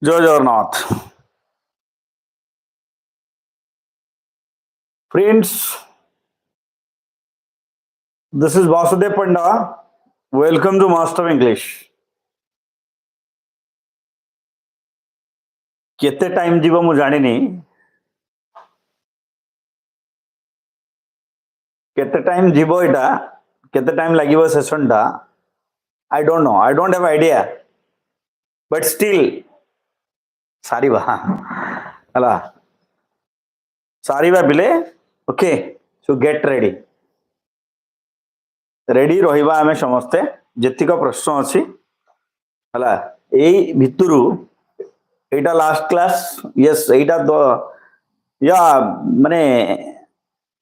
जय Jagannath friends, this is Vasudev Panda. Welcome to Master of English. केते time जीव मु जानिनी, केते टाइम जीव इटा, केते टाइम लागिवो सेशन टा, I don't know, I don't have idea, but still सारीबा हला सारीबा बिले okay. So get ready ready रहिबा आमे समस्ते जेतिक प्रश्न अछि हला एई भितरु एटा लास्ट क्लास. यस एटा तो या माने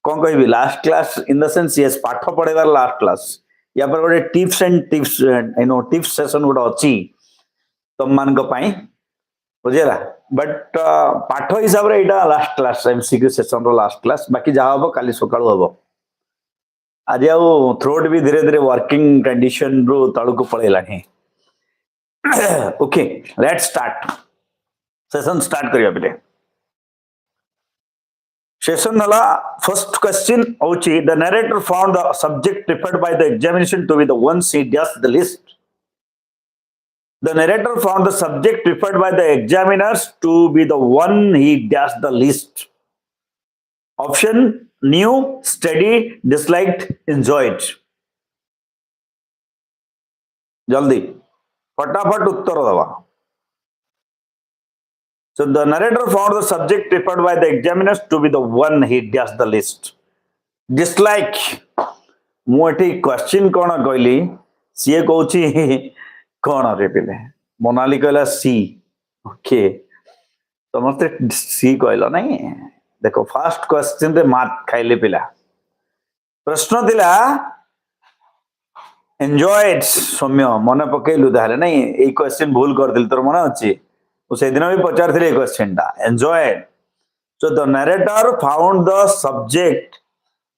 कौन कहि last class in the sense yes पाठ पढेबार लास्ट क्लास या पर गोटे tips and tips tips session गोटे अछि तुम मान को पई बुझेला. बट पाठ हिसाब रे एटा लास्ट क्लास एमसीक्यू सेशन रो लास्ट क्लास. बाकी जा हबो काली सकाळु हबो. आज आउ थ्रोट भी धीरे धीरे वर्किंग कंडीशन रो तळु को पळेलानी. Okay let's start session start करिया बिले. सेशन नला फर्स्ट क्वेश्चन होची the narrator found the subject preferred by the examination to be the one she dash the list. The narrator found the subject preferred by the examiners to be the one he dashed the list. Option knew, studied, disliked, enjoyed. जल्दी फटाफट उत्तर दवा. So the narrator found the subject preferred by the examiners to be the one he dashed the list. Dislike. मुझे question कौन कहली सी कहूँ कौन रे पिले मोनाली कहला सी. ओके समस्ते सी कहल नहीं. देखो फास्ट क्वेश्चन रे मार्क खाइले पिला. प्रश्न थिला एंजॉयड. सौम्य मन पकेलु ताले नहीं ए क्वेश्चन भूल कर दिल तोर मन अछि. ओ से दिन भी पचार थिले क्वेश्चन टा enjoyed. So the narrator found the subject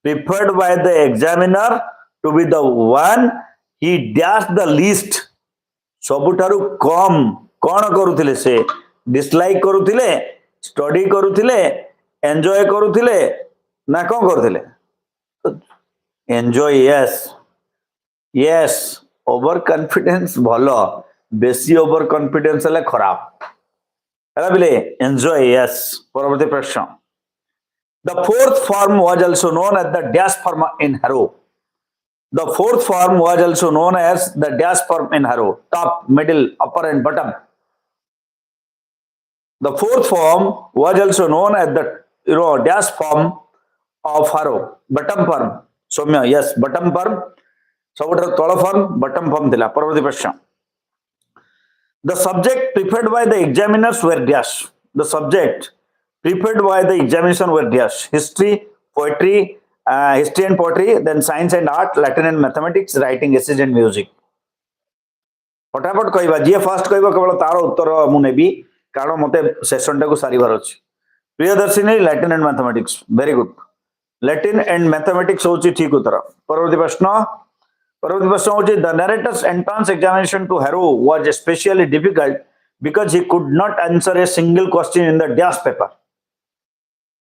preferred by the examiner to be the one he dash the list. सबुठारु कम कौन करुथिले से डिसलाइक करुथिले, स्टडी करुथिले, एंजॉय करुथिले ना कौन करुथिले. Enjoy yes yes. Over confidence भलो, बेसी ओवर कॉन्फिडेंस हले खराब हला बिले. Enjoy yes. परवर्ती प्रश्न the fourth form was also known as the dash form in Harrow. The fourth form was also known as the dash form in harrow. Top, middle, upper and bottom. The fourth form was also known as the dash form of harrow. Bottom form. Soumya, yes, bottom form. Sabutra tala form, bottom form thila. Parvati prashna. The subject preferred by the examiners were dash. The subject preferred by the examination were dash. History, poetry, history and poetry, then science and art, Latin and mathematics, writing, essays and music. फटाफट कहबा जे first कहबा केवल तार उत्तर मु नेबी कारण मते session टा को सारीबार अछि. Priyadarshini Latin and mathematics. Very good. Latin and mathematics होची ठीक उत्तर. परवर्ती प्रश्न होची the narrator's entrance examination to Harrow was specially difficult because he could not answer a single question in the dash paper.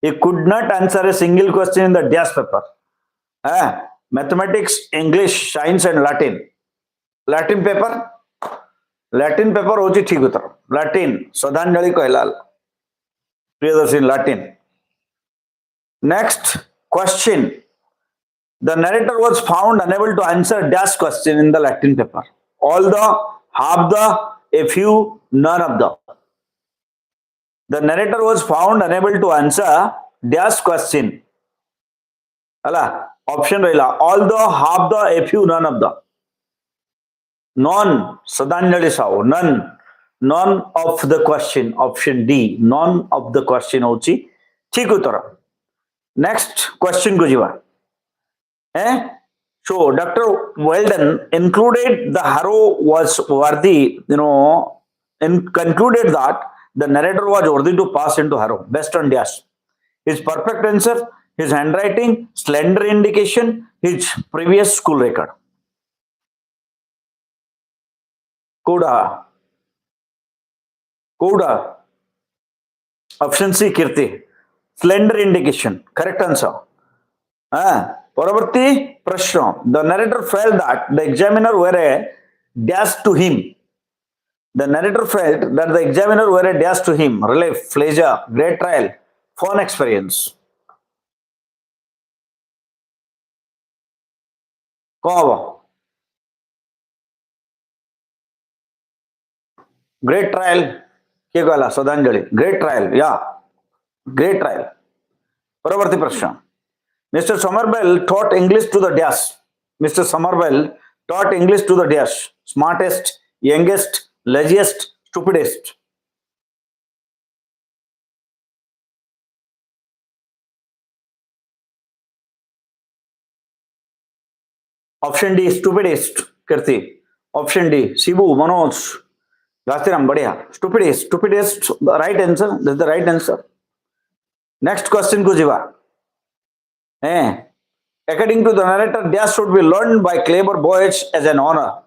He could not answer a single question in the dash paper. Mathematics, English, science and Latin. Latin paper होची ठीक उत्तर. Latin श्रद्धांजलि कहलाल. Priyadarshini Latin. Next question. The narrator was found unable to answer dash question in the Latin paper. All the, half the, a few, none of the. The narrator was found unable to answer dash question. Hala option rahila all the, half the, a few, none of the. None. Sadanjali sao none of the question. Option D none of the question hochi ठीक उत्तर. Next question को jiva. So Dr. Weldon included the harrow was worthy, concluded that the narrator was worthy to pass into harrow based on dash. His perfect answer, his handwriting, slender indication, his previous school record. कोड़ा कोड़ा option C कीर्ति slender indication correct answer परवर्ती प्रश्न the narrator felt that the examiner were a dash to him The narrator felt that the examiner were a dash to him, relief, pleasure, great trial, fun experience. कौन great trial के कहला श्रद्धांजलि great trial या great trial परवर्ती प्रश्न mister समरबेल taught English to the dash. Mr. Somerville taught English to the dash. Smartest, youngest, laziest, stupidest. Option D, stupidest. Kirti. Option D, Shibu, Manoj, Gastiram, Badia. Stupidest, stupidest. The right answer. That's the right answer. Next question, Kujiva. According to the narrator, dash should be learned by clever boys as an honor.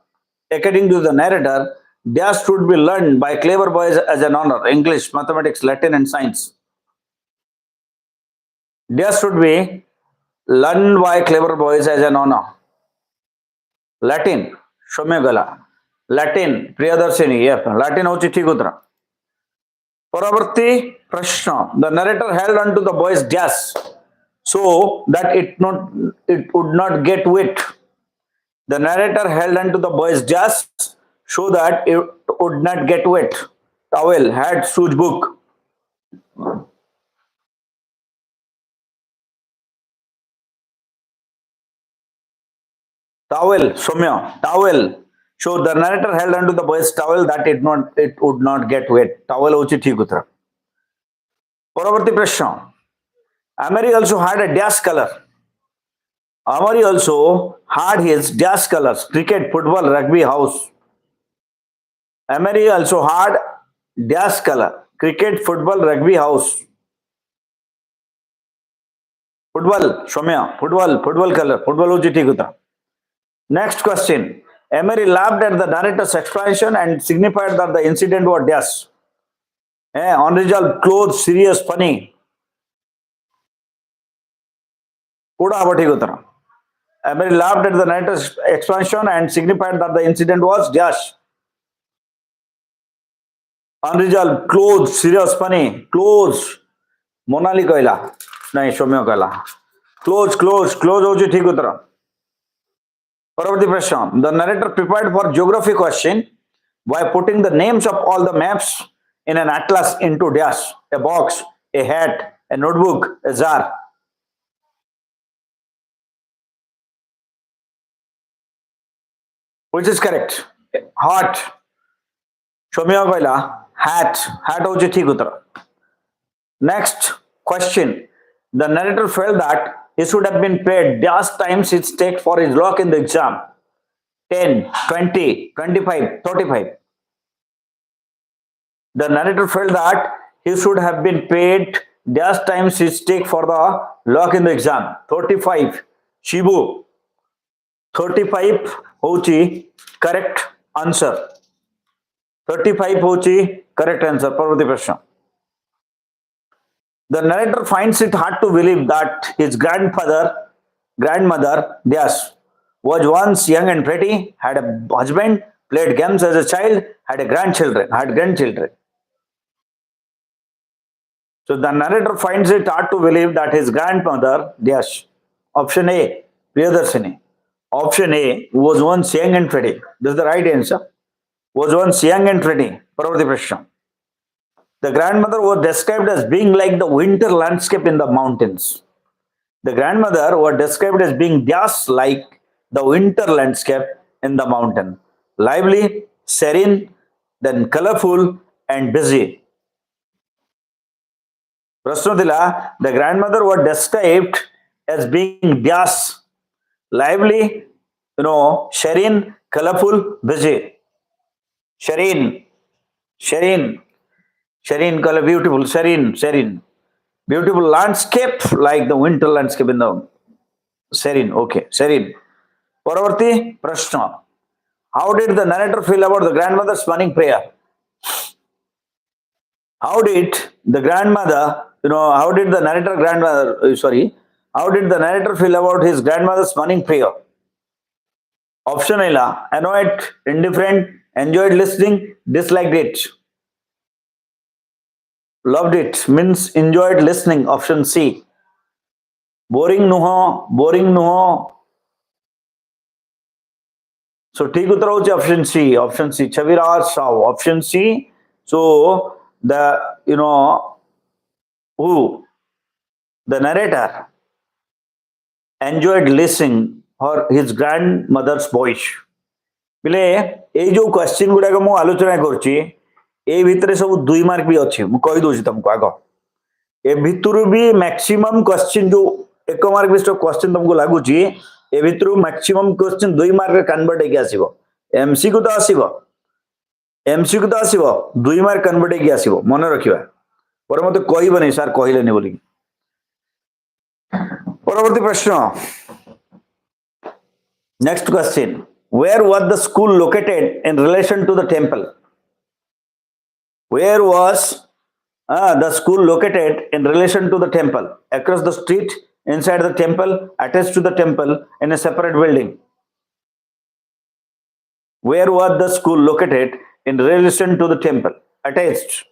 According to the narrator, dash should be learned by clever boys as an honor. English, mathematics, Latin, and science. Dash should be learned by clever boys as an honor. Latin, Shomegala. Latin, Priyadarshini. Yep, Latin hochi thik uttara. Paravarti Prashna. The narrator held on to the boy's dash so that it would not get wet. The narrator held on to the boy's dash so that it would not get wet. Towel, hat, shoes, book. Towel, Somya, towel. So the narrator held onto the boy's towel that it would not get wet. Towel hochi thik uttara. Paravarti Prashna. Amari also had a dash color. Amari also had his dash colors: cricket, football, rugby, house. Amari also had dash color: cricket, football, rugby, house. Football, Somya, football color. Football hochi thik uttara. Next question. Emery laughed at the narrator's explanation and signified that the incident was dash. Unresolved, clothes, serious, funny. Kuda abati uttara. Emery laughed at the narrator's explanation and signified that the incident was dash. Unresolved, clothes, serious, funny. Clothes. Monali कहला. नहीं शोम्यो कहला. Clothes होची ठीक उतरा. Paravarti Prashna. The narrator prepared for geography question by putting the names of all the maps in an atlas into dash, a box, a hat, a notebook, a jar. Which is correct? Hat. Shomya Kaila. Hat hochi thik uttara. Next question. The narrator felt that he should have been paid dash times his stake for his luck in the exam. 10, 20, 25, 35. The narrator felt that he should have been paid dash times his stake for the luck in the exam. 35. Shibu. 35 hochi correct answer. 35 hochi correct answer. Parvati Prashna. The narrator finds it hard to believe that his grandmother, Dash, was once young and pretty, had a husband, played games as a child, had grandchildren. So the narrator finds it hard to believe that his grandmother, Dash, option A, Priyadarshini, option A, was once young and pretty. This is the right answer. Was once young and pretty. Parvati Prashna. The grandmother was described as being like the winter landscape in the mountains. The grandmother was described as being just like the winter landscape in the mountain. Lively, serene, then colorful and busy. Prasnodila, the grandmother was described as being just lively, serene, colorful, busy. Serene color, beautiful, serene. Beautiful landscape like the winter landscape in the serene. Okay, serene. Paravarti Prashna. How did the narrator feel about the grandmother's morning prayer? How did the grandmother, how did the narrator grandmother, how did the narrator feel about his grandmother's morning prayer? Option A, annoyed, indifferent, enjoyed listening, disliked it. Loved it means enjoyed listening. Option C. Boring nuho. So ठीक उत्तर होची option C. Option C. Chaviraj Rao. Option C. So the who the narrator enjoyed listening her his grandmother's voice. बिले ए जो question गुडा को मु आलोचना करछि ए भितरे सब 2 मार्क भी अछि मु कहि दोछि तुमको आगो ए भितरु भी मैक्सिमम क्वेश्चन जो 1 मार्क बिस्ट क्वेश्चन तुमको लागुछि ए भितरु मैक्सिमम क्वेश्चन 2 मार्क रे कन्वर्ट हेकि आसीबो एमसीक्यू तो आसीबो 2 मार्क कन्वर्ट हेकि आसीबो मन रखिबा पर मते कहबो सर कहलेनी बोली परवर्ती प्रश्न next question where was the school located in relation to the temple? Where was the school located in relation to the temple? Across the street, inside the temple, attached to the temple, in a separate building? Where was the school located in relation to the temple? Attached.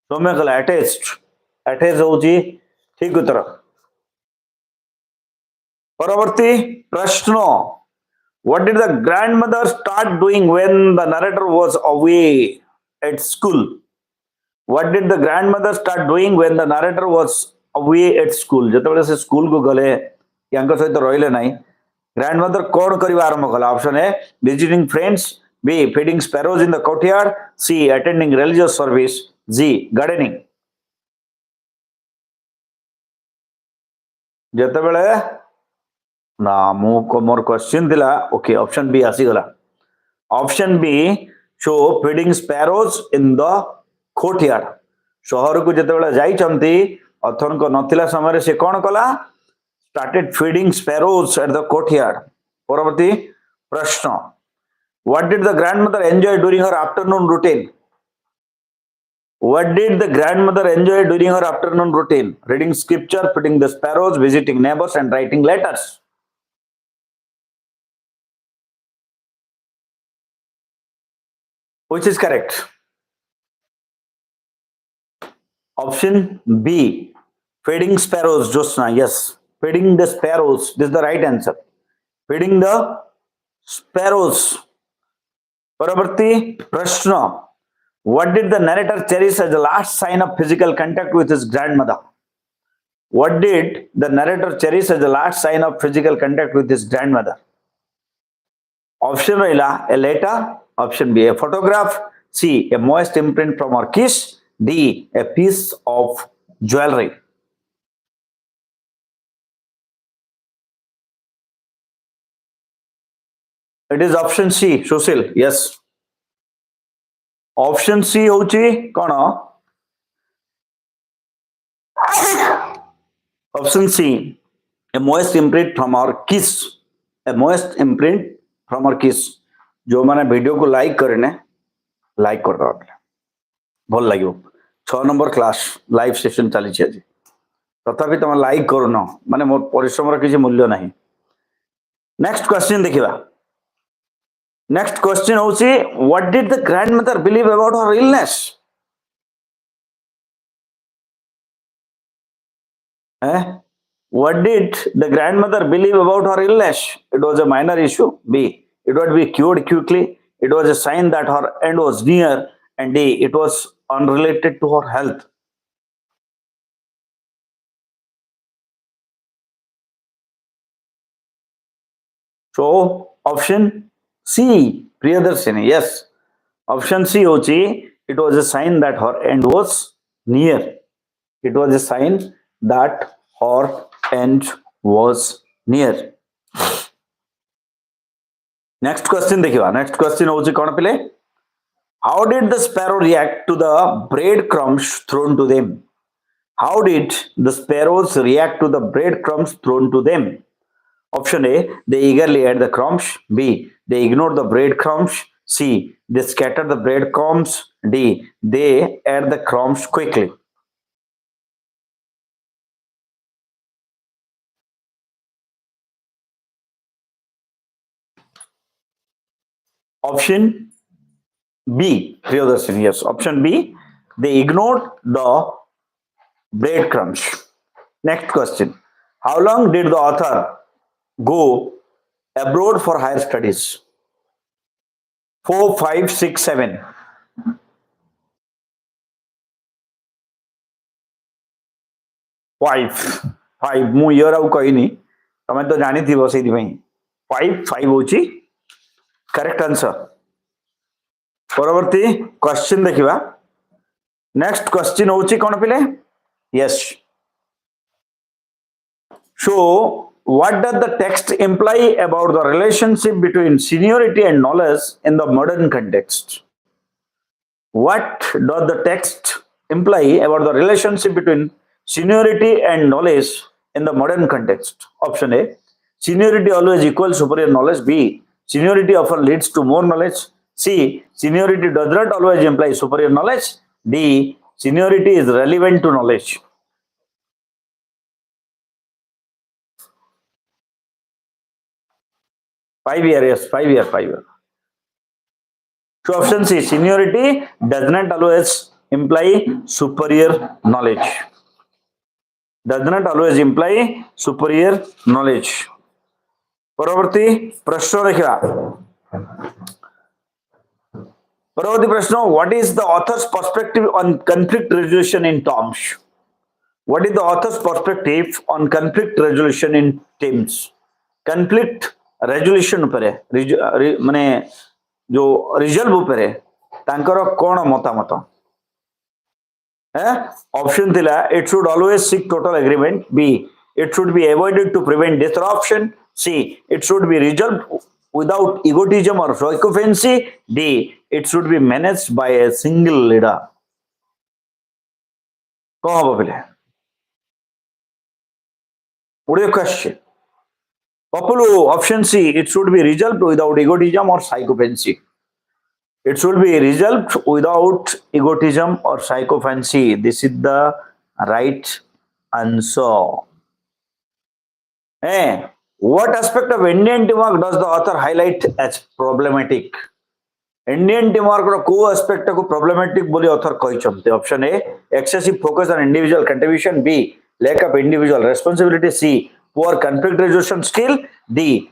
Somekala attached. Attached hoji ठीक उत्तर. परवर्ती प्रश्न What did the grandmother start doing when the narrator was away at school? What did the grandmother start doing when the narrator was away at school? जेतबेले से school को गले rank सहित रहिले नाही grandmother कोन करिवा आरंभ कला option A visiting friends, B feeding sparrows in the courtyard, C attending religious service, G gardening. जेतबेले ना मु मोर क्वेश्चन दिला ओके ऑप्शन बी आसी गला option B show feeding sparrows in the courtyard शहर को जेतेबेला जाई चंती अथन को नथिला समय से कोन कला started feeding sparrows at the courtyard परवर्ती प्रश्न what did the grandmother enjoy during her afternoon routine What did the grandmother enjoy during her afternoon routine? Reading scripture, feeding the sparrows, visiting neighbors, and writing letters. Which is correct? Option B, feeding sparrows, Josna. Yes, feeding the sparrows. This is the right answer. Feeding the sparrows. Paravarti Prashna. What did the narrator cherish as the last sign of physical contact with his grandmother? What did the narrator cherish as the last sign of physical contact with his grandmother? Option A, a letter. Option B, a photograph. C, a moist imprint from her kiss. D, a piece of jewelry. It is option C, Sushil. Yes. Option C होची कौन Option C, a moist imprint from our kiss. A moist imprint from our kiss. जो मैंने video को like करे ने like कर दो भल लगे 6 नंबर क्लास लाइव सेशन चली आज तथापि तुम लाइक करून माने मोर परिश्रम किसी मूल्य नहीं नेक्स्ट क्वेश्चन देखिबा नेक्स्ट क्वेश्चन होची what did the grandmother believe about her illness What did the grandmother believe about her illness? It was a minor issue. B, it would be cured quickly. It was a sign that her end was near. And D, it was unrelated to her health. So, option C, Priyadarshini. Yes. Option C, hochi, it was a sign that her end was near. It was a sign that her end was near. Next question देखिवा. Next question होची कौन पिले? How did the sparrow react to the breadcrumbs thrown to them? How did the sparrows react to the breadcrumbs thrown to them? Option A, they eagerly ate the crumbs. B, they ignored the breadcrumbs. C, they scattered the breadcrumbs. D. They ate the crumbs quickly. Option B. Priyadarshini, yes. Option B. They ignored the breadcrumbs. Next question. How long did the author go abroad for higher studies? 4, 5, 6, 7. 5. 5. ମୁଁ year ଆଉ କହିନି, ତମେ ତ ଜାଣିଥିବ ସେଇଥିପାଇଁ 5 ହଉଛି correct answer. ପରବର୍ତ୍ତୀ question ଦେଖିବା। ନେକ୍ସଟ କ୍ୱେଶ୍ଚିନ୍ ହଉଛି କ'ଣ ପିଲେ? Yes. So, what does the text imply about the relationship between seniority and knowledge in the modern context? What does the text imply about the relationship between seniority and knowledge in the modern context? Option A. Seniority always equals superior knowledge. B. Seniority often leads to more knowledge. C. Seniority does not always imply superior knowledge. D. Seniority is relevant to knowledge. 5 years, yes, 5 years, 5 years. So option C, seniority does not always imply superior knowledge. Does not always imply superior knowledge. परवर्ती प्रश्न देखिए। परवर्ती प्रश्न, what is the author's perspective on conflict resolution in terms? What is the author's perspective on conflict resolution in terms? Conflict resolution ଉପରେ ମାନେ जो resolve उपरे तांकर कोण मतामत? ऑप्शन थिला, it should always seek total agreement. B, it should be avoided to prevent disruption. C, it should be resolved without egotism or sycophancy. D, it should be managed by a single leader. कौन हम पिले? उड़े question. Popular, option C, it should be resolved without egotism or psychophancy. It should be resolved without egotism or psychophancy. This is the right answer. What aspect of Indian teamwork does the author highlight as problematic? Indian teamwork को aspect को problematic बोली author कहते. Option A, excessive focus on individual contribution. B, lack of individual responsibility. C, poor conflict resolution skill. D,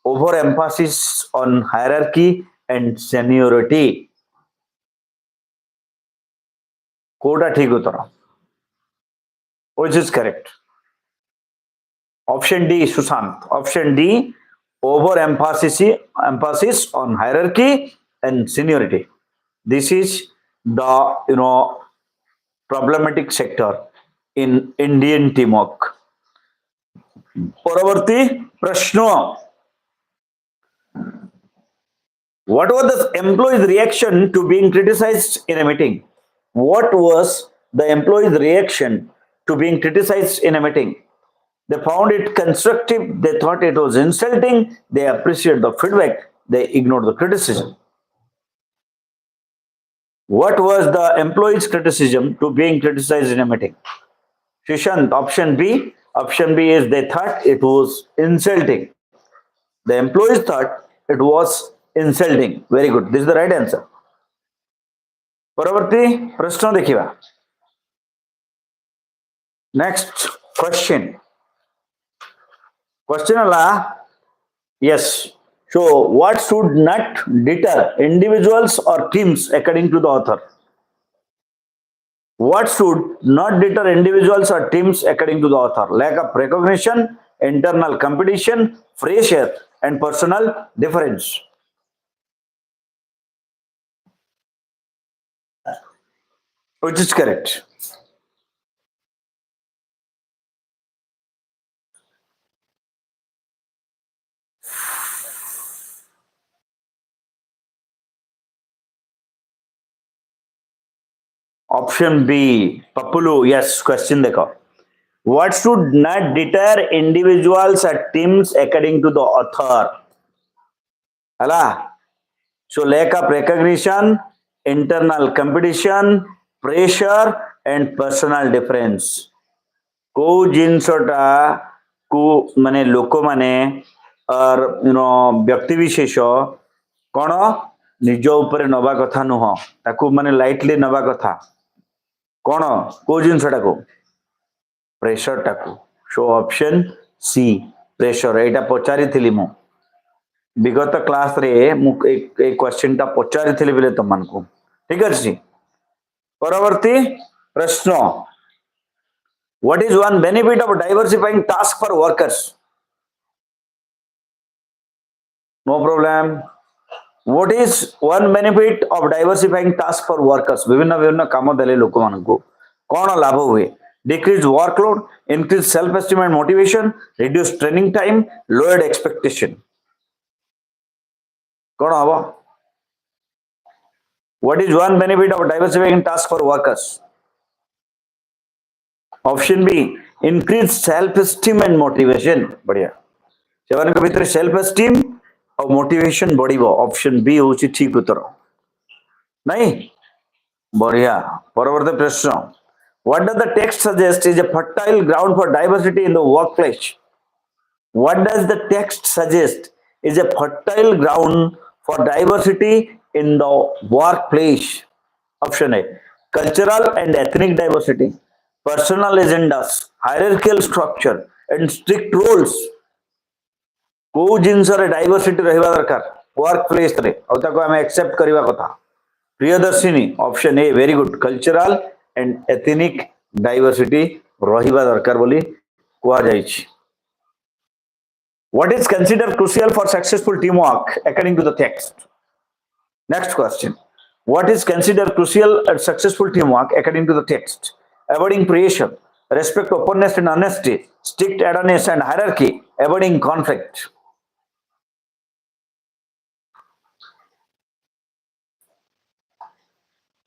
overemphasis on hierarchy and seniority. कोटा ठीक उत्तर. Which is correct? Option D, Sushant. Option D, emphasis on hierarchy and seniority. This is the problematic sector in Indian teamwork. परवर्ती प्रश्न, what was the employee's reaction to being criticized in a meeting? What was the employee's reaction to being criticized in a meeting? They found it constructive, they thought it was insulting, they appreciated the feedback, they ignored the criticism. What was the employee's criticism to being criticized in a meeting? Shishant, option B. Option B is they thought it was insulting. The employees thought it was insulting. Very good. This is the right answer. परवर्ती प्रश्न देखिए. Next question. Question ala, yes. So what should not deter individuals or teams according to the author? What should not deter individuals or teams according to the author? Lack of recognition, internal competition, fresh air, and personal difference. Which is correct? Option B, Papulu. Yes, question देखो. What should not deter individuals or teams according to the author? Hala. So lack of recognition, internal competition, pressure and personal difference. को जिनसटा को माने लोक माने और व्यक्ति विशेष कौन निज ऊपर नवा कथा नुह ताकू माने लाइटली नवा कथा कौन को जिनसटा को प्रेशर टाकू सो ऑप्शन सी प्रेशर एटा पचारि थिली मु विगत क्लास रे मु एक क्वेश्चन टा पचारि थिली बेले तमन को ठीक अछि परवर्ती प्रश्न what is one benefit of diversifying task for workers no problem what is one benefit of diversifying task for workers विभिन्न विभिन्न काम देले लोक मान को कौन लाभ हुए decrease workload increase self esteem and motivation reduce training time lowered expectation कौन हवा what is one benefit of diversifying task for workers option b increase self esteem and motivation बढ़िया सेवन के भीतर self esteem और motivation बढ़िबो option b होची ठीक उत्तर नहीं बढ़िया परवर्ती प्रश्न what does the text suggest is a fertile ground for diversity in the workplace what does the text suggest is a fertile ground for diversity in the workplace option a cultural and ethnic diversity personal agendas hierarchical structure and strict rules को जिनस रे diversity रहिबा दरकार work place रे और ताको हम accept करिबा कथा Priyadarshini option A very good cultural and ethnic diversity रहिबा दरकार बोली कुआ जाइछि what is considered crucial for successful teamwork according to the text next question what is considered crucial and successful teamwork according to the text avoiding pressure respect openness and honesty strict adherence and hierarchy avoiding conflict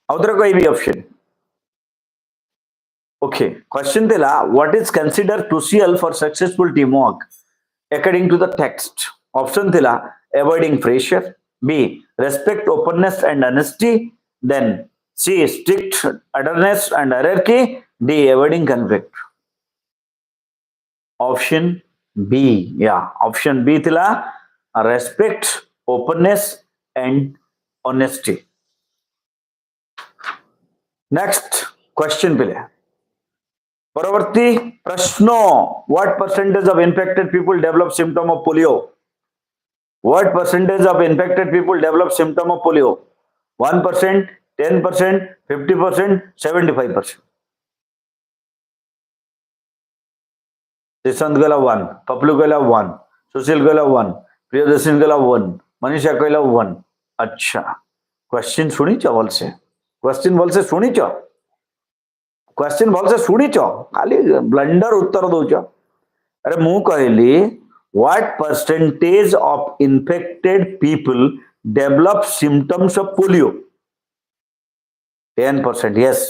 आउतर कोई भी option okay question thila what is considered crucial for successful teamwork according to the text option thila avoiding pressure b respect openness and honesty then c strict adherence and hierarchy d avoiding conflict option b yeah option b thila respect openness and honesty next question pile परवर्ती प्रश्न what percentage of infected people develop symptom of polio what percentage of infected people develop symptom of polio 1% 10% 50% 75% Nishant गला 1 पपलू गला 1 सुशील गला 1 प्रियदर्शन गला 1 मनीषा गला 1 अच्छा question सुनी छ बोल से क्वेश्चन बोल से सुनी छ क्वेश्चन भलसे शुणीच खाली ब्लंडर उत्तर दौच अरे मु कहली what percentage of infected people develop symptoms of polio 10% yes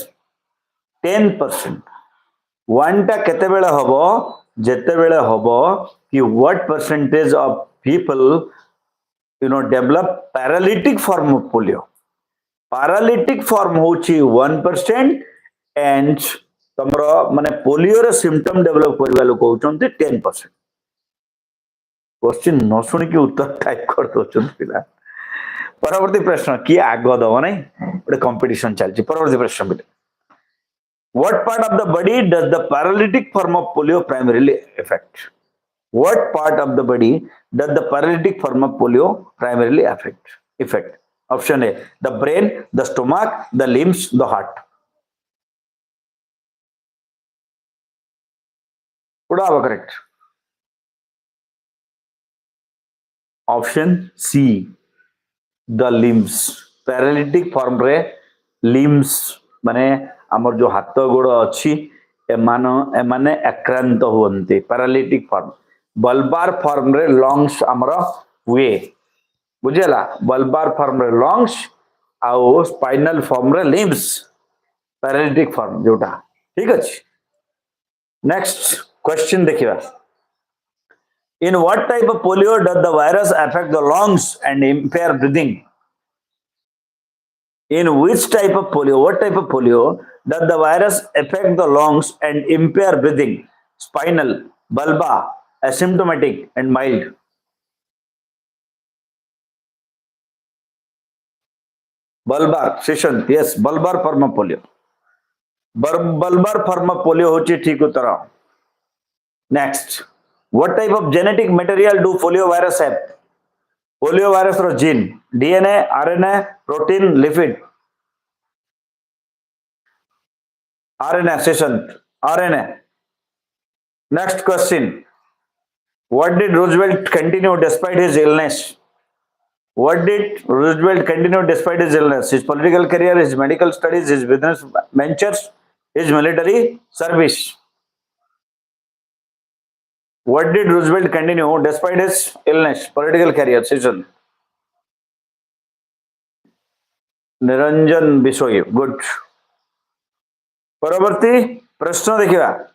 10% one टा केते बेले हबो जेते बेले हबो कि what percentage of people develop paralytic form of polio paralytic form होची 1% एंड तमरो माने पोलियो रे सिम्पटम डेवलप करबा लोक होचंते 10% क्वेश्चन न सुनी कि उत्तर टाइप कर दोचन पिला परवर्ती प्रश्न की आग दबो नै ओडे कंपटीशन चलछि परवर्ती प्रश्न बिटे what part of the body does the paralytic form of polio primarily affect what part of the body does the paralytic form of polio primarily affect option a the brain the stomach the limbs the heart correct option c the limbs paralytic form रे limbs माने हमर जो हाथ गोड़ अछि एमाने आक्रांत होंते paralytic form बल्बार form रे lungs हमर हुए बुझेला बल्बार फॉर्म रे लंग्स आउ स्पाइनल फॉर्म रे लिम्स पैरालिटिक फॉर्म जोटा ठीक अछि नेक्स्ट क्वेश्चन देखिबा in what type of polio does the virus affect the lungs and impair breathing In which type of polio, what type of polio does the virus affect the lungs and impair breathing? Spinal, bulbar, asymptomatic, and mild. Bulbar, Shishant, yes, bulbar form of polio. Bulbar form of polio hochi ठीक उत्तर. Next, what type of genetic material do polio virus have? Polio virus ro gene, DNA, RNA, protein, lipid. RNA, Shishant, RNA. Next question. What did Roosevelt continue despite his illness? What did Roosevelt continue despite his illness? His political career, his medical studies, his business ventures, his military service. What did Roosevelt continue despite his illness? Political career, season. Niranjan Bisoy. Good. परवर्ती प्रश्न देखिए.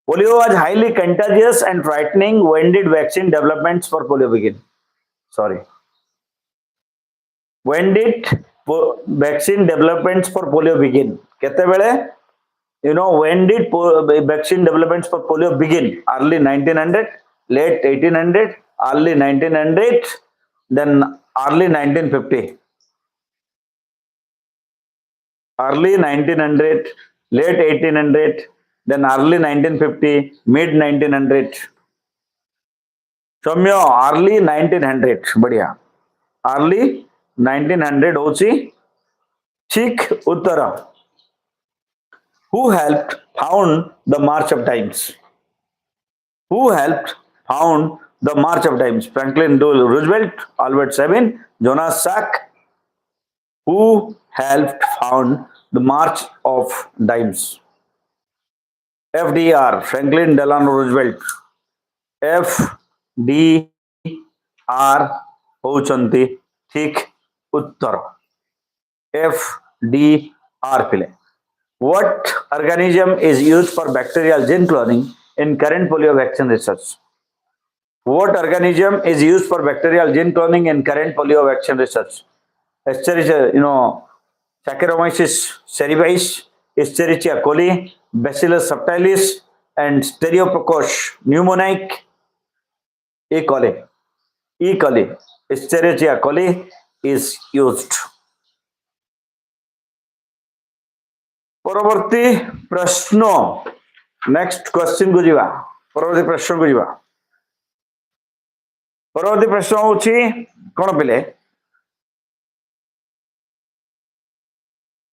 Polio was highly contagious and frightening. When did vaccine developments for polio begin? Sorry. When did vaccine developments for polio begin? केते बेले? When did vaccine developments for polio begin? Early 1900, late 1800, early 1900, then early 1950. Early 1900, late 1800, then early 1950, mid 1900. Saumya early 1900. बढ़िया. Early 1900 होची ठीक उत्तर. Who helped found the March of Dimes? Who helped found the March of Dimes? Franklin D. Roosevelt, Albert Sabin, Jonas Salk. Who helped found the March of Dimes? FDR, Franklin Delano Roosevelt. FDR होचंती ठीक उत्तर. FDR पिले. What organism is used for bacterial gene cloning in current polio vaccine research? What organism is used for bacterial gene cloning in current polio vaccine research? Escherichia, Saccharomyces cerevisiae, Escherichia coli, Bacillus subtilis, and Stereococcus pneumoniae. E. coli. E. coli. Escherichia coli is used. परवर्ती प्रश्न. Next question को जीवा. परवर्ती प्रश्न को जीवा. परवर्ती प्रश्न होची कोन पिले.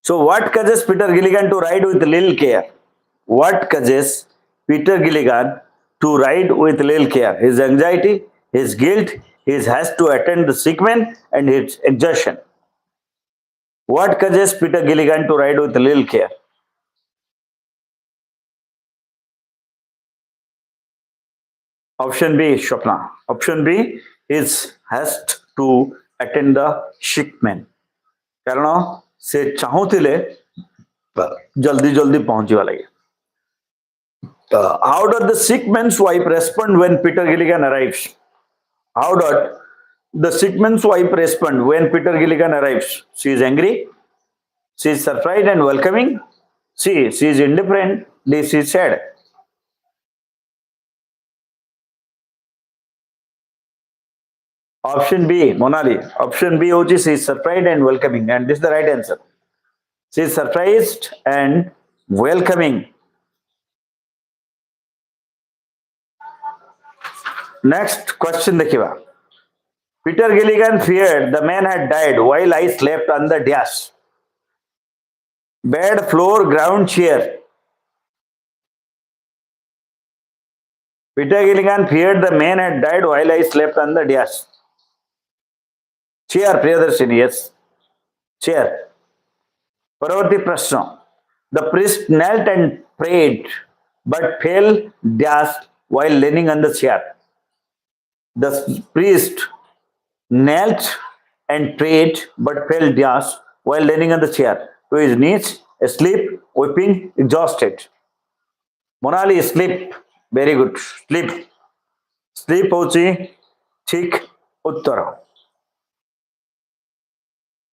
So what causes Peter Gilligan to ride with little care? What causes Peter Gilligan to ride with little care? His anxiety, his guilt, his has to attend the sick man, and his exertion. What causes Peter Gilligan to ride with little care? Option B, Shopna. Option B is has to attend the sick man. कारण से चाहूले जल्दी जल्दी पहुंचवा लगे. How does the sick man's wife respond when Peter Gilligan arrives? How does the sick man's wife respond when Peter Gilligan arrives? She is angry. She is surprised and welcoming. She is indifferent. She is sad. Option B, Monali. Option B, Oji, she is surprised and welcoming. And this is the right answer. She is surprised and welcoming. Next question देखिए. Peter Gilligan feared the man had died while I slept on the dash. Bed, floor, ground, chair. Peter Gilligan feared the man had died while I slept on the dash. Chair, Priyadarshini, yes. Chair. परवर्ती प्रश्न. The priest knelt and prayed, but fell dash while leaning on the chair. The priest knelt and prayed, but fell dash while leaning on the chair. To his knees, asleep, weeping, exhausted. Monali, sleep. Very good. Sleep. Sleep होची ठीक उत्तर.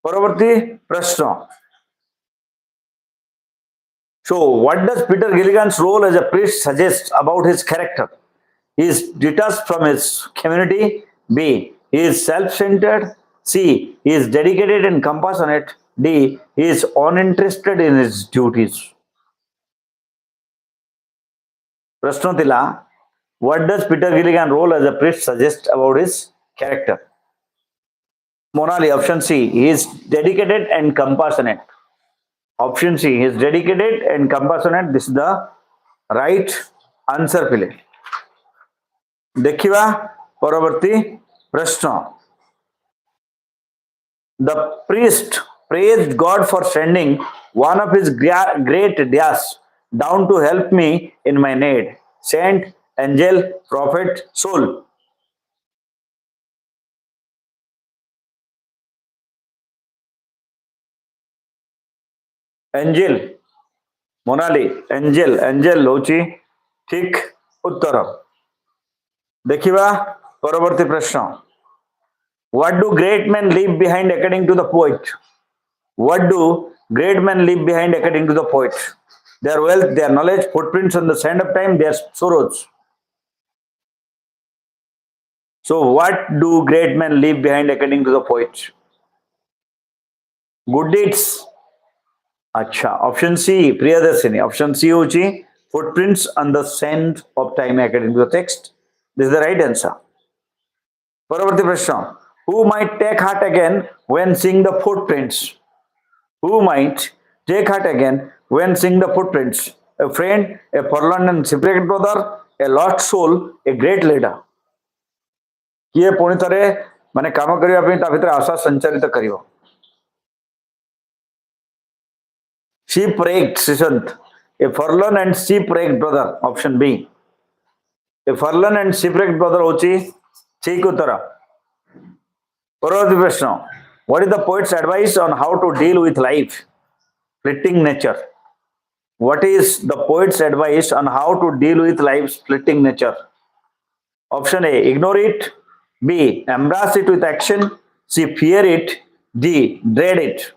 परवर्ती प्रश्न. So, what does Peter Gilligan's role as a priest suggest about his character? He is detached from his community. B. He is self-centered. C. He is dedicated and compassionate. D. He is uninterested in his duties. प्रश्न थिला, what does Peter Gilligan role as a priest suggest about his character? Monali, option C. He is dedicated and compassionate. Option C. He is dedicated and compassionate. This is the right answer. Pile देखिवा परवर्ती प्रश्न. The priest praised God for sending one of his great dash down to help me in my need. Saint, angel, prophet, soul. Angel. Monali, angel. Angel होची ठीक उत्तर. देखिवा परवर्ती प्रश्न. What do great men leave behind according to the poet? What do great men leave behind according to the poet? Their wealth, their knowledge, footprints on the sand of time, their sorrows. So what do great men leave behind according to the poet? Good deeds. Acha. Option C, Priyadarshini. Option C hochi footprints on the sand of time according to the text. This is the right answer. परवर्ती प्रश्न. Who might take heart again when seeing the footprints? Who might take heart again when seeing the footprints? A friend, a forlorn and shipwrecked brother, a lost soul, a great leader. किए पुणी थरे माने काम करिया पे ता भितर आशा संचारित करियो. Shipwrecked, Sishant. A forlorn and shipwrecked brother. Option B. A forlorn and shipwrecked brother होची ठीक उत्तर. परवर्ती प्रश्न. What is the poet's advice on how to deal with life? Fleeting nature. What is the poet's advice on how to deal with life's fleeting nature? Option A, ignore it. B, embrace it with action. C, fear it. D, dread it.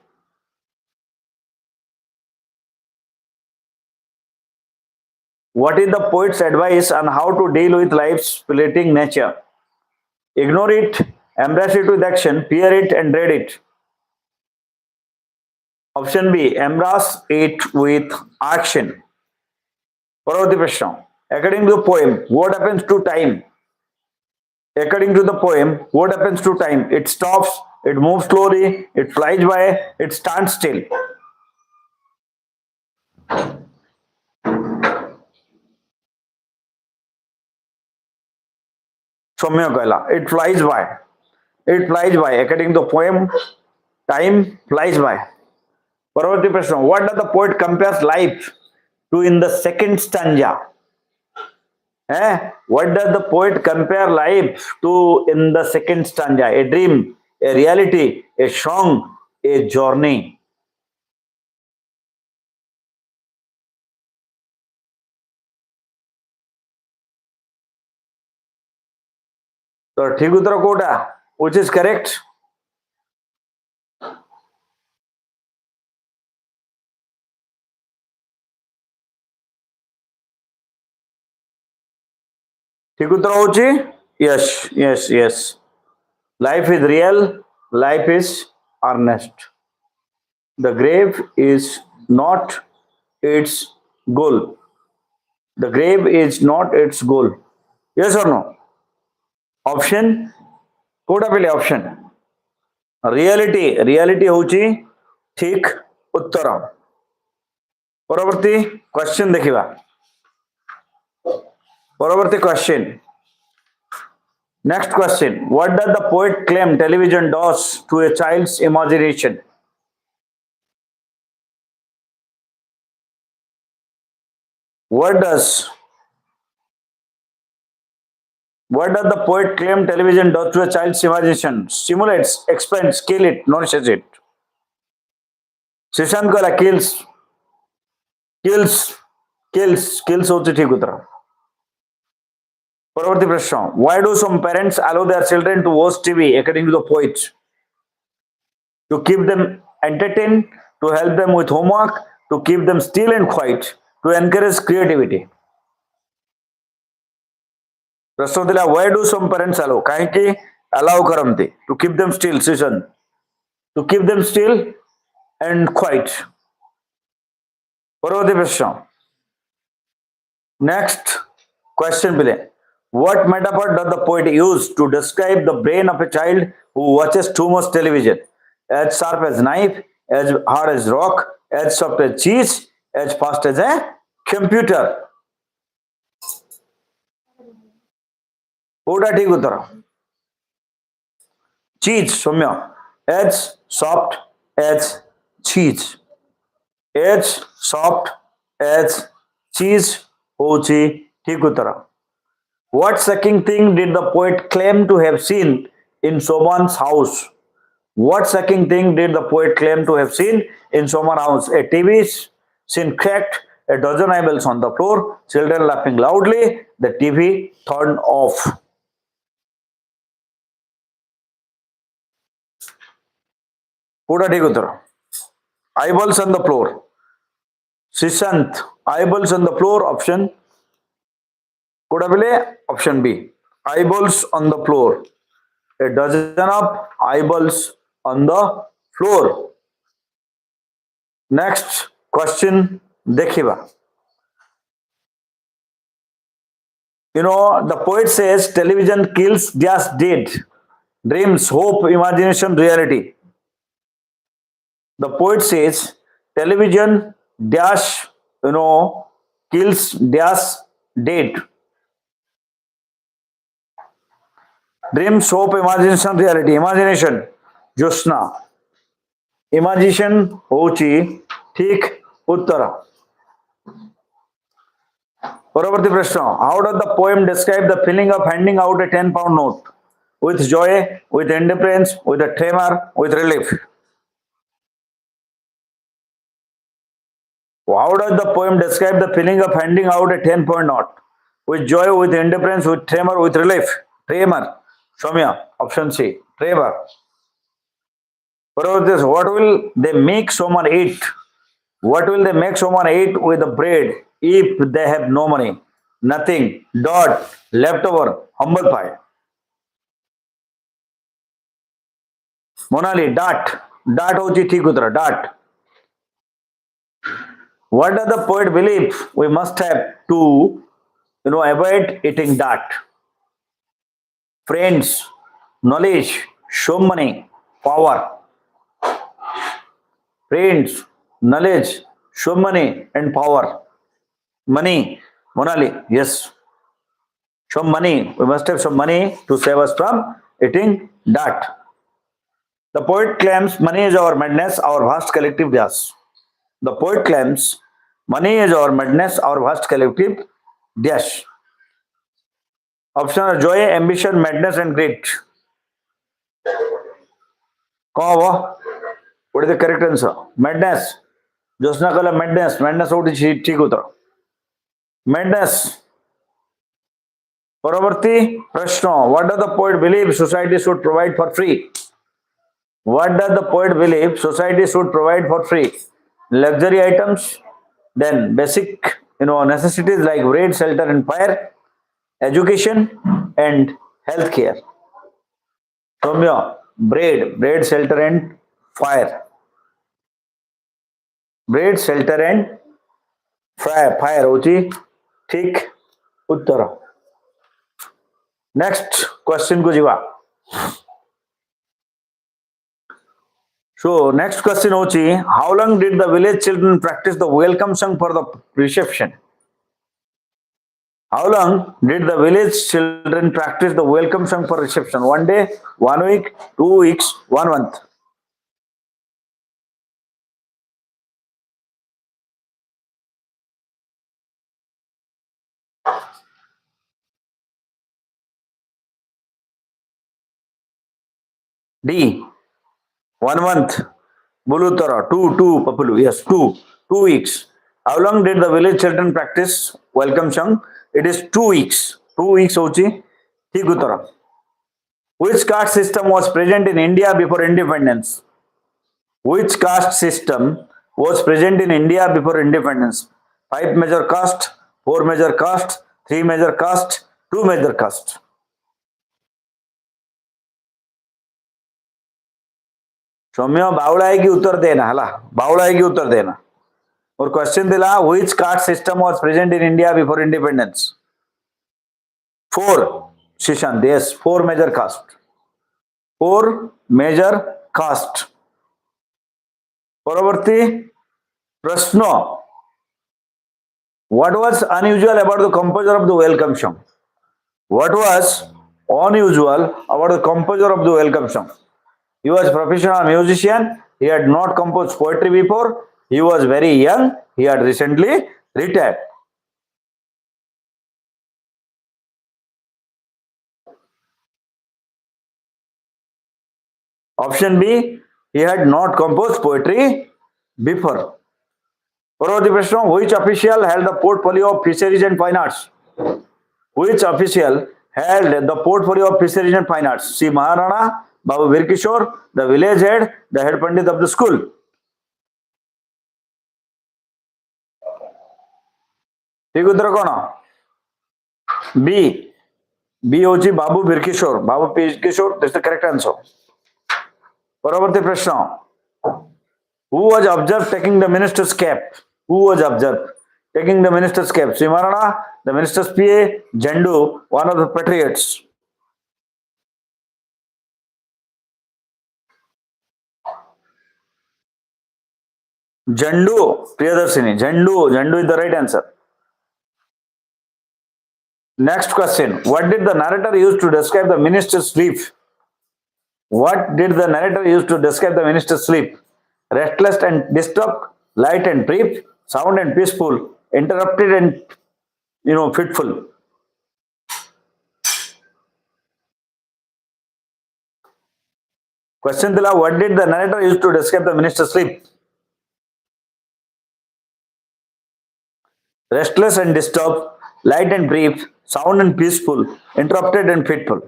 What is the poet's advice on how to deal with life's fleeting nature? Ignore it, embrace it with action, fear it, and dread it. Option B, embrace it with action. परवर्ती प्रश्न. According to the poem, what happens to time? According to the poem, what happens to time? It stops, it moves slowly, it flies by, it stands still. Soumya कहला, it flies by. It flies by. According to the poem, time flies by. परवर्ती प्रश्न. What does the poet compares life to in the second stanza? What does the poet compare life to in the second stanza? A dream, a reality, a song, a journey. तो ठीक उत्तर Kota, which is correct? ठीक उत्तर होची? Yes, yes, yes. Life is real, life is earnest. The grave is not its goal. The grave is not its goal. Yes or no? Option Kota पहले option. Reality होची ठीक उत्तर. परवर्ती question देखिबा. परवर्ती question. Next question. What does the poet claim television does to a child's imagination? What does the poet claim television does to a child's imagination? Stimulates, expands, kill it, nourishes it. Shishant kala kills होती ठीक उत्तर. परवर्ती प्रश्न. Why do some parents allow their children to watch TV according to the poet? to keep them entertained, to help them with homework, to keep them still and quiet, to encourage creativity. प्रश्न दिला why do some parents allow କାହିଁକି allow କରନ୍ତି to keep them still season to keep them still and quiet. ପରବର୍ତ୍ତୀ ପ୍ରଶ୍ନ next question bile what metaphor does the poet use to describe the brain of a child who watches too much television? As sharp as knife, as hard as rock, as soft as cheese, as fast as a computer. Kota ठीक उत्तर चीज सौम्य as soft as चीज as soft as चीज होची ठीक उत्तर what sucking thing did the poet claim to have seen in someone's house? What sucking thing did the poet claim to have seen in someone's house? A TV scene cracked, a dozen eyeballs on the floor, children laughing loudly, the TV turned off. Kota ठीक उत्तर eyeballs on the floor. Sishant, eyeballs on the floor option. Kota बिले option B. Eyeballs on the floor. A dozen of eyeballs on the floor. Next question देखिबा. You know the poet says television kills just dead. Dreams, hope, imagination, reality. The poet says television dash kills dash dead. Dreams, hope, imagination, reality. Imagination Josna. Imagination होची ठीक उत्तर. परवर्ती प्रश्न how does the poem describe the feeling of handing out a 10-pound note? With joy, with indifference, with a tremor, with relief. How does the poem describe the feeling of handing out a 10-pound note? With joy, with indifference, with tremor, with relief. Tremor. Soumya, option C. Tremor. What will they make someone eat? What will they make someone eat with the bread if they have no money? Nothing. Dot. Leftover. Humble pie. Monali. Dot. Dot hochi thik uttara. Dot. What does the poet believe we must have to avoid eating dart? Friends, knowledge, show money, power. Friends, knowledge, show money and power. Money, Monali, yes. Show money. We must have some money to save us from eating dart. The poet claims money is our madness, our vast collective gas. The poet claims money is our madness, our vast collective dash. Option are joy, ambition, madness, and greed. What is the correct answer? Madness. Josna kala madness. Madness out is ठीक उत्तर. Madness. परवर्ती प्रश्न what does the poet believe society should provide for free? What does the poet believe society should provide for free? Luxury items, then basic necessities like bread, shelter and fire, education and healthcare. Soumya, bread, shelter and fire. Bread, shelter and fire hochi ठीक उत्तर. Next question को जीवा. So next question hochi how long did the village children practice the welcome song for the reception? How long did the village children practice the welcome song for reception? 1 day, 1 week, 2 weeks, 1 month. D. 1 month. Bulutara. 2 Papulu. Yes, 2 weeks. How long did the village children practice welcome song? It is 2 weeks. 2 weeks hochi ठीक उत्तर. Which caste system was present in India before independence? Which caste system was present in India before independence? Five major caste, four major caste, three major caste, two major caste. सौम्य बावड़ा है कि उत्तर देना हला बावड़ा है कि उत्तर देना और क्वेश्चन दिला which caste system was present in India before independence four Shishant yes four major caste परवर्ती प्रश्न what was unusual about the composer of the welcome song what was unusual about the composer of the welcome song He was a professional musician. He had not composed poetry before. He was very young. He had recently retired. Option B, he had not composed poetry before. Parvati Prashna, which official held the portfolio of fisheries and fine arts? Which official held the portfolio of fisheries and fine arts? C. Maharana, Babu Virkishore, the village head, the head pandit of the school. ठीक उत्तर कौन B B होची babu Birkishore babu Birkishore that's the correct answer परवर्ती प्रश्न who was observe taking the minister's cap who was observe taking the minister's cap श्रीमाराणा the minister's PA Jhandu one of the patriots Jhandu Priyadarshini Jhandu Jhandu is the right answer Next question. What did the narrator use to describe the minister's sleep? What did the narrator use to describe the minister's sleep? Restless and disturbed, light and brief, sound and peaceful, interrupted and fitful. Question dila, what did the narrator use to describe the minister's sleep? Restless and disturbed, light and brief, sound and peaceful, interrupted and fitful.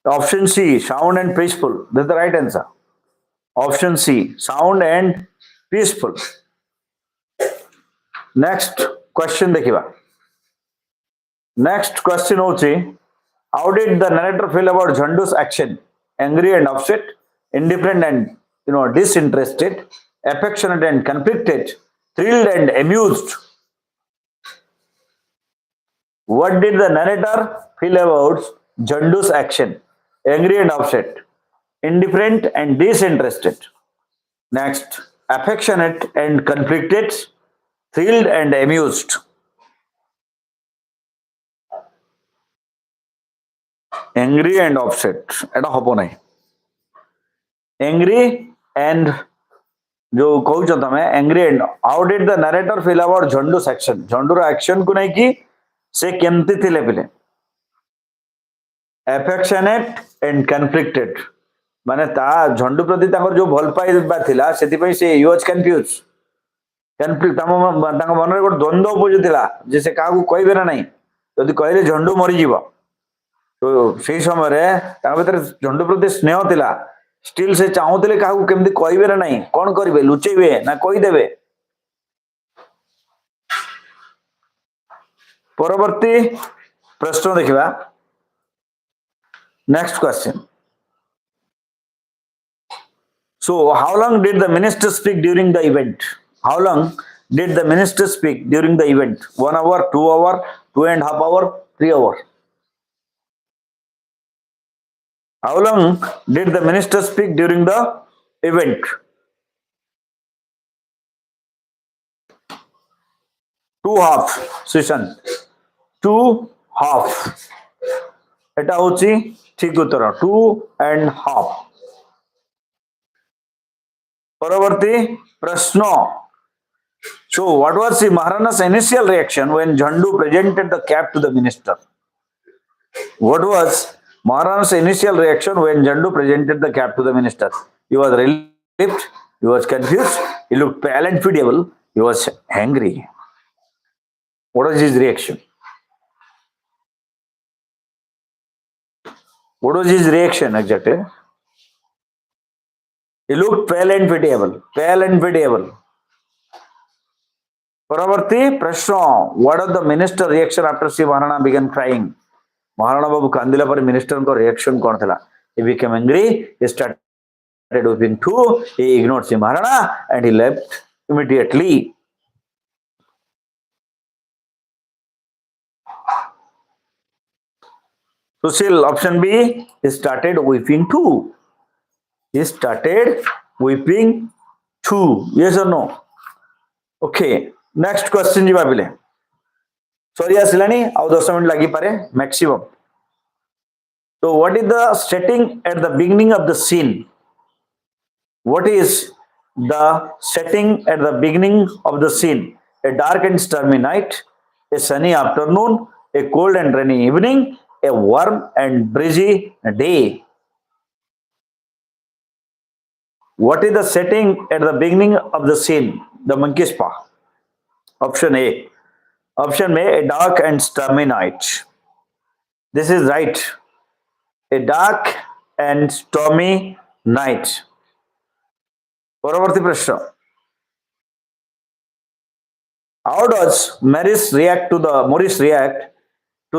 Option C, sound and peaceful. That's the right answer. Option C, sound and peaceful. Next question देखिवा. Next question होची, how did the narrator feel about Jhandu's action? Angry and upset, indifferent and disinterested, affectionate and conflicted, thrilled and amused. What did the narrator feel about Jhandu's action? Angry and upset, indifferent and disinterested. Next, affectionate and conflicted, thrilled and amused. Angry and upset. एटा हबो नहीं. Angry and जो कहूच तमे angry and how did the narrator feel about Jhandu's action? Jhandur action को नहीं कि से केमती थिले पिले. Affectionate and conflicted. माने ता झंडू प्रति ताकर जो भल पाइबा थिला सेति पई से he was confused. कन्फ्लिक्ट तांको मन रे गोट द्वंद्व उपजुथिला जे से काहू कहबे ना नहीं यदि कहले झंडू मरि जीव तो सेही समय रे तांको भीतर झंडू प्रति स्नेह थिला स्टिल से चाहूतिले काहू केमति कहबे ना नहीं कोन करिवे लुचेबे ना कहि देबे परवर्ती प्रश्न देखिबा next question So, how long did the minister speak during the event? How long did the minister speak during the event? 1 hour, 2 hour, 2.5 hour, 3 hour? How long did the minister speak during the event? 2 half, Sishan. 2 half. এটা হচ্ছে ঠিক উত্তর 2.5 परवर्ती प्रश्न So what was the Maharana's initial reaction when Jhandu presented the cap to the minister? What was Maharana's initial reaction when Jhandu presented the cap to the minister? He was relieved, he was confused, he looked pale and pitiable, he was angry. What was his reaction? What was his reaction exactly? He looked pale and pitiable. Pale and pitiable. परवर्ती प्रश्न what are the minister reaction after C Maharana began crying Maharana babu कांदिला पर minister को reaction कौन था he became angry he started weeping too he ignored C Maharana and he left immediately Sushil option B he started weeping too he started weeping too yes or no okay next question ji भाविले sorry आसिलानी आउ 10 minute लगी पारे maximum So what is the setting at the beginning of the scene? What is the setting at the beginning of the scene? A dark and stormy night, a sunny afternoon, a cold and rainy evening, a warm and breezy day. What is the setting at the beginning of the scene? The monkey's paw. Option A. Option A, a dark and stormy night. This is right. A dark and stormy night. परवर्ती प्रश्न How does Morris react to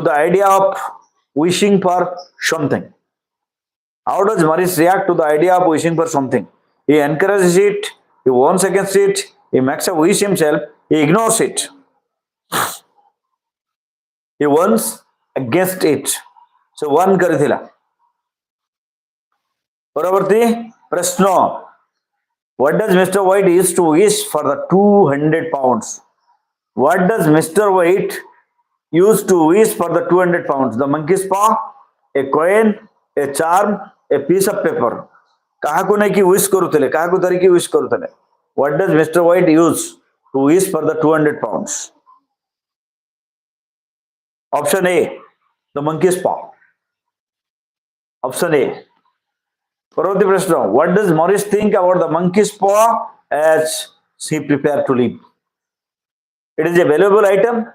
the idea of wishing for something? How does Morris react to the idea of wishing for something? He encourages it, he warns against it, he makes a wish himself, he ignores it. He warns against it. So one करिथिला परवर्ती प्रश्न What does Mr. White used to wish for the 200 pounds? What does Mr. White used to wish for the 200 pounds? The monkey's paw, a coin, a charm, a piece of paper. काहाकु नहीं कि wish करुतले, काहाकु तरी कि wish करुतले. What does Mr. White use to wish for the 200 pounds? Option A, the monkey's paw. Option A. परवर्ती प्रश्न What does Morris think about the monkey's paw as he prepared to leave? It is a valuable item,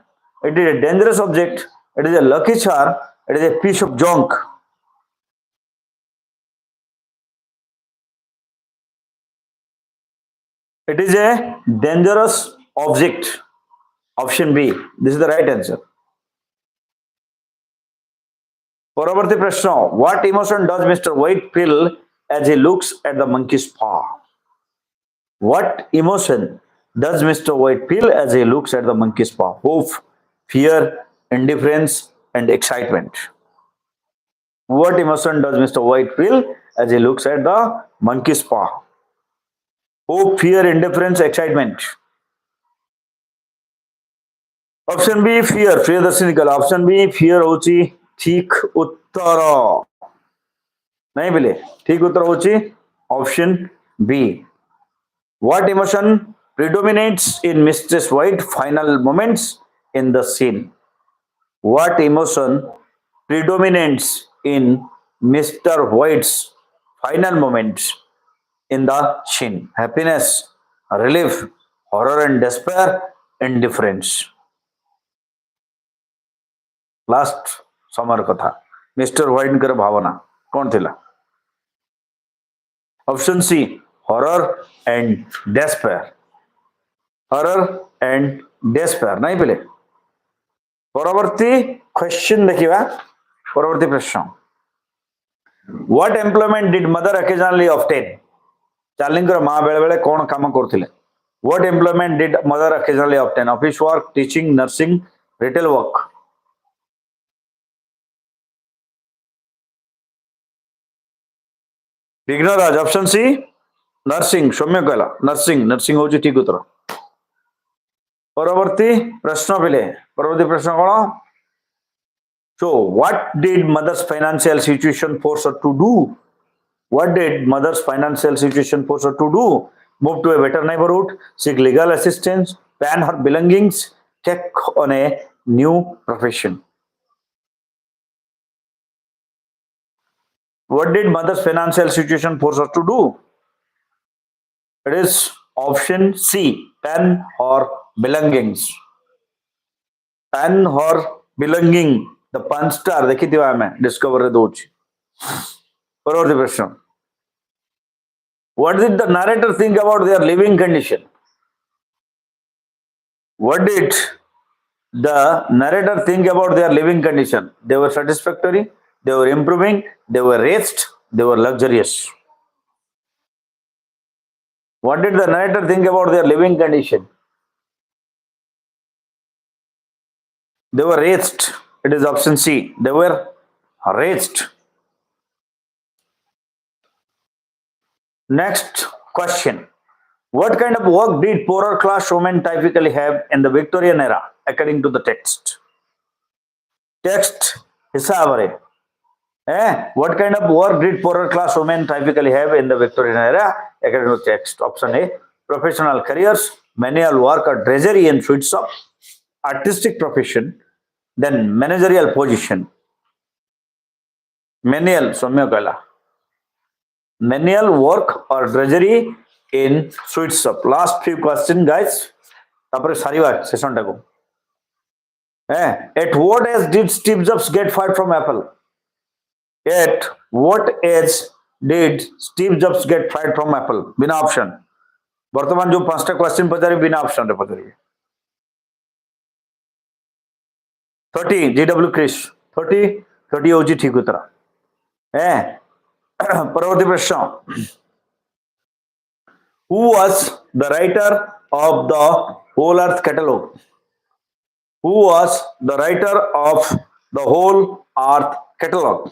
it is a dangerous object, it is a lucky charm, it is a piece of junk. It is a dangerous object. Option B. This is the right answer. परवर्ती प्रश्न What emotion does Mr. White feel as he looks at the monkey's paw? What emotion does Mr. White feel as he looks at the monkey's paw? Hope, fear, indifference, and excitement. What emotion does Mr. White feel as he looks at the monkey's paw? Hope, fear, indifference, excitement. Option B, fear. Fear दर्शनिकल. Option B, fear होची ठीक उत्तर. नहीं बिले ठीक उत्तर होची Option B. What emotion predominates in Mr. White's final moments in the scene? What emotion predominates in Mr. White's final moments in the scene? Happiness, relief, horror and despair, indifference. Last समर कथा mister white कर भावना कौन थिला option C horror and despair नहीं पिले परवर्ती question देखिबा परवर्ती प्रश्न what employment did mother occasionally obtain चार्लिंगर मां बेले बेले कोन काम करथिले what employment did mother occasionally obtain office work teaching nursing retail work Vighnaraj option C nursing Soumya कहला नर्सिंग होची ठीक उत्तर परवर्ती प्रश्न पिले परवर्ती प्रश्न कौन so what did mother's financial situation force her to do what did mother's financial situation force her to do move to a better neighbourhood seek legal assistance plan her belongings take on a new profession What did mother's financial situation force her to do? It is option C, pen or belongings. Pen or belonging. The Pan Star देखिए मैं discover रे दोच. परवर्ती प्रश्न. What did the narrator think about their living condition? What did the narrator think about their living condition? They were satisfactory, they were improving, they were raised, they were luxurious. What did the narrator think about their living condition? They were raised. It is option C. They were raised. Next question. What kind of work did poorer class women typically have in the Victorian era, according to the text? Text हिसाब what kind of work did poorer class women typically have in the Victorian era, according to the text? Option A, professional careers, manual work or drudgery in sweet shop, artistic profession, then managerial position. Manual, सौम्य कहला manual work or drudgery in sweet shop. Last few questions, guys. तापर सारीवा session टाको. At what age did Steve Jobs get fired from Apple? At what age did Steve Jobs get fired from Apple? बिना option. वर्तमान जो पांचटा question पचारे बिना option रे पचारिए. 30 GW Krrish 30 होची ठीक उत्तर. परवर्ती प्रश्न. Who was the writer of the Whole Earth Catalog? Who was the writer of the Whole Earth Catalog?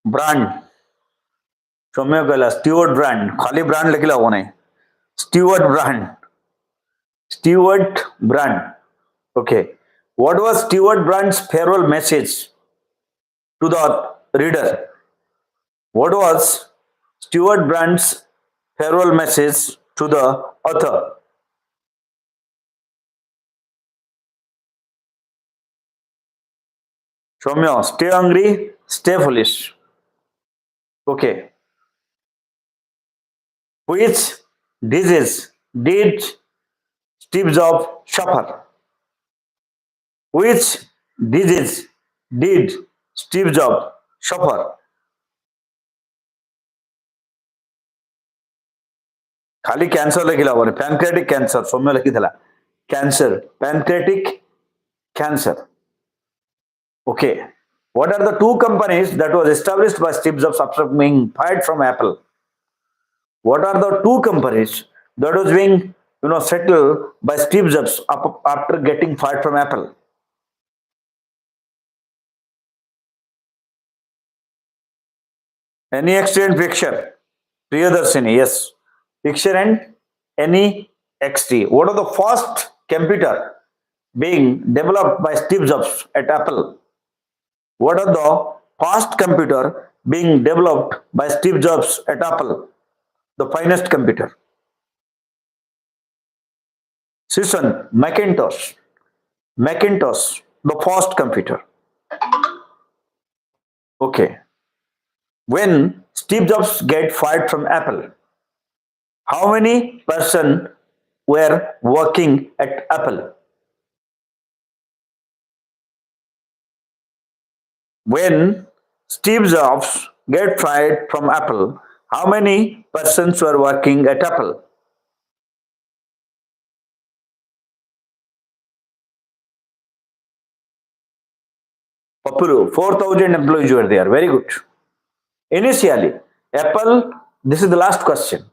Brand. सौम्य कहला स्टीवर्ट ब्रांड. खाली ब्रांड लिखला हो नहीं. Stewart brand. Stewart Brand. Okay. What was Stewart Brand's farewell message to the reader? What was Stewart Brand's farewell message to the author? Soumya, stay hungry, stay foolish. Okay. Which disease did Steve Jobs suffer? Which disease did Steve Jobs suffer? खाली cancer लिखिला बोले pancreatic cancer Soumya लिखिला cancer pancreatic cancer. Okay. What are the two companies that was established by Steve Jobs after being fired from Apple? What are the two companies that was being settled by Steve Jobs after getting fired from Apple? Any and Picture, Priyadarshini, yes. Picture and NEXT. What are the first computer being developed by Steve Jobs at Apple? What are the first computer being developed by Steve Jobs at Apple? The finest computer. Susan, Macintosh, the first computer. Okay. When Steve Jobs get fired from Apple, how many person were working at Apple? When Steve Jobs get fired from Apple, how many persons were working at Apple? Papuru, 4,000 employees were there. Very good. Initially, Apple, this is the last question.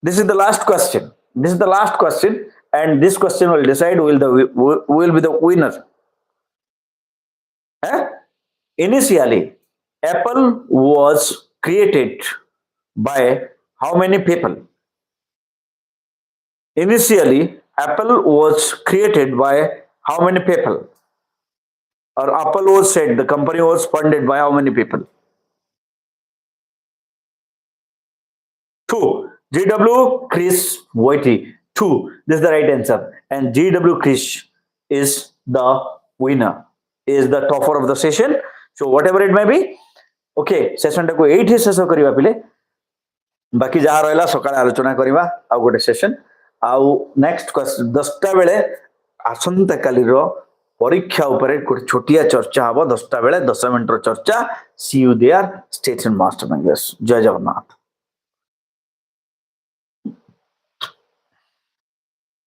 This is the last question. This is the last question, and this question will decide who will be the winner. Initially, Apple was created by how many people? Initially, Apple was created by how many people? Or Apple was said, the company was funded by how many people? 2. GW Chris Whitey. 2. This is the right answer. And GW Chris is the winner, is the topper of the session. So whatever it may be, okay, session टाको 8 ही शेष करिवा पिले. बाकी जहाँ रहला सकाळे आलोचना करिवा आउ गोटे session. आउ नेक्स्ट क्वेश्चन 10टा बेले आसंता काली रो परीक्षा उपरे गोटे छोटिया चर्चा हम 10टा बेले 10 मिनट चर्चा see you there state and master English Jai Jagannath.